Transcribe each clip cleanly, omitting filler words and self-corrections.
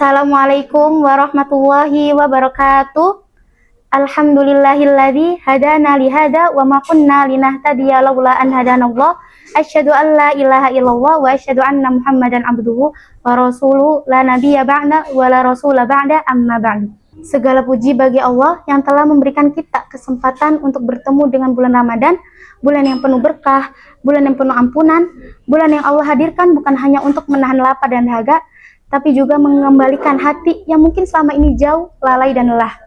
Assalamualaikum warahmatullahi wabarakatuh. Alhamdulillahilladzi hadana lihada wa ma kunna linahtadiya laula an hadanallah. Asyhadu an la ilaha illallah wa asyhadu anna Muhammadan abduhu wa rasuluhu la nabiyya ba'da wa la rasula ba'da amma ba'du. Segala puji bagi Allah yang telah memberikan kita kesempatan untuk bertemu dengan bulan Ramadan, bulan yang penuh berkah, bulan yang penuh ampunan, bulan yang Allah hadirkan bukan hanya untuk menahan lapar dan dahaga, tapi juga mengembalikan hati yang mungkin selama ini jauh, lalai dan lelah.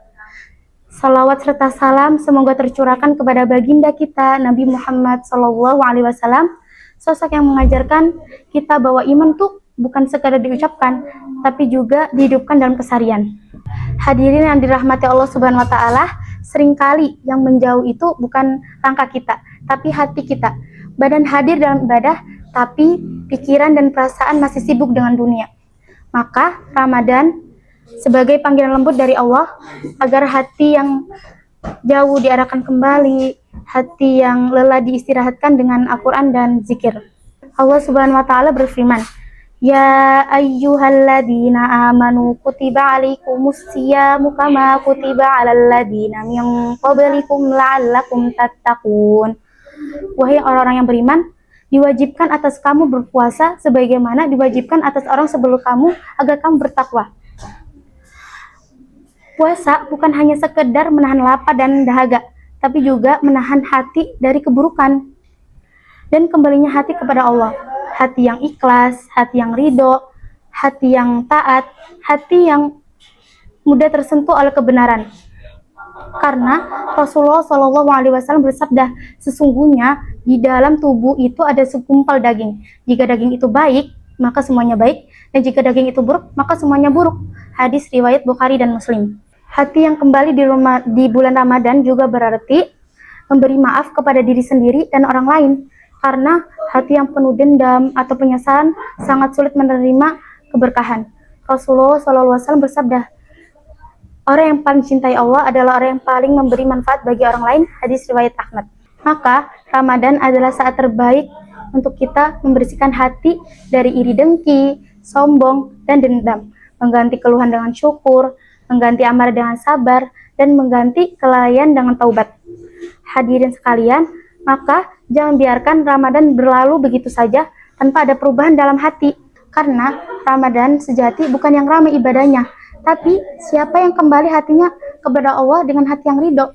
Salawat serta salam semoga tercurahkan kepada baginda kita Nabi Muhammad SAW, sosok yang mengajarkan kita bahwa iman tuh bukan sekadar diucapkan, tapi juga dihidupkan dalam keseharian. Hadirin yang dirahmati Allah Subhanahu wa taala, seringkali yang menjauh itu bukan langkah kita, tapi hati kita. Badan hadir dalam ibadah, tapi pikiran dan perasaan masih sibuk dengan dunia. Maka Ramadan sebagai panggilan lembut dari Allah agar hati yang jauh diarahkan kembali, hati yang lelah diistirahatkan dengan Al-Quran dan zikir. Allah Subhanahu wa taala berfirman, "Ya ayyuhalladzina amanu kutiba alaikumus syiyamu kama kutiba alal ladzina min qablikum la'allakum tattaqun." Wahai orang-orang yang beriman, diwajibkan atas kamu berpuasa sebagaimana diwajibkan atas orang sebelum kamu agar kamu bertakwa. Puasa bukan hanya sekedar menahan lapar dan dahaga, tapi juga menahan hati dari keburukan dan kembalinya hati kepada Allah. Hati yang ikhlas, hati yang ridho, hati yang taat, hati yang mudah tersentuh oleh kebenaran. Karena Rasulullah SAW bersabda, sesungguhnya di dalam tubuh itu ada segumpal daging. Jika daging itu baik, maka semuanya baik, dan jika daging itu buruk, maka semuanya buruk. Hadis riwayat Bukhari dan Muslim. Hati yang kembali di bulan Ramadan juga berarti memberi maaf kepada diri sendiri dan orang lain. Karena hati yang penuh dendam atau penyesalan sangat sulit menerima keberkahan. Rasulullah SAW bersabda, orang yang paling cintai Allah adalah orang yang paling memberi manfaat bagi orang lain. Hadis riwayat Ahmad. Maka Ramadan adalah saat terbaik untuk kita membersihkan hati dari iri dengki, sombong, dan dendam, mengganti keluhan dengan syukur, mengganti amarah dengan sabar, dan mengganti kelalaian dengan taubat. Hadirin sekalian, maka jangan biarkan Ramadan berlalu begitu saja tanpa ada perubahan dalam hati. Karena Ramadan sejati bukan yang ramai ibadahnya, tapi siapa yang kembali hatinya kepada Allah dengan hati yang ridho.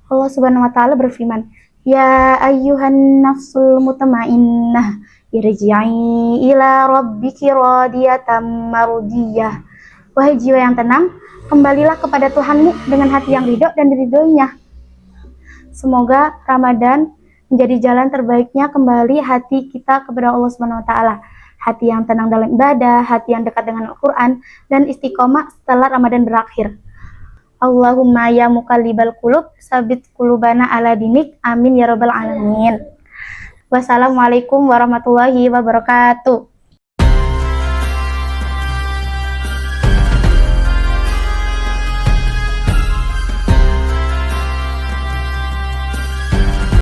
Allah Subhanahu wa taala berfirman, "Ya ayyuhan nafsul mutmainnah, irji'i ila rabbiki radiyatan mardiyah." Wahai jiwa yang tenang, kembalilah kepada Tuhanmu dengan hati yang ridho dan diridhoinya. Semoga Ramadan menjadi jalan terbaiknya kembali hati kita kepada Allah Subhanahu wa taala. Hati yang tenang dalam ibadah, hati yang dekat dengan Al-Quran, dan istiqomah setelah Ramadan berakhir. Allahumma ya muqallibal qulub, sabit qulubana ala dinik, amin ya rabbal alamin. Wassalamualaikum warahmatullahi wabarakatuh.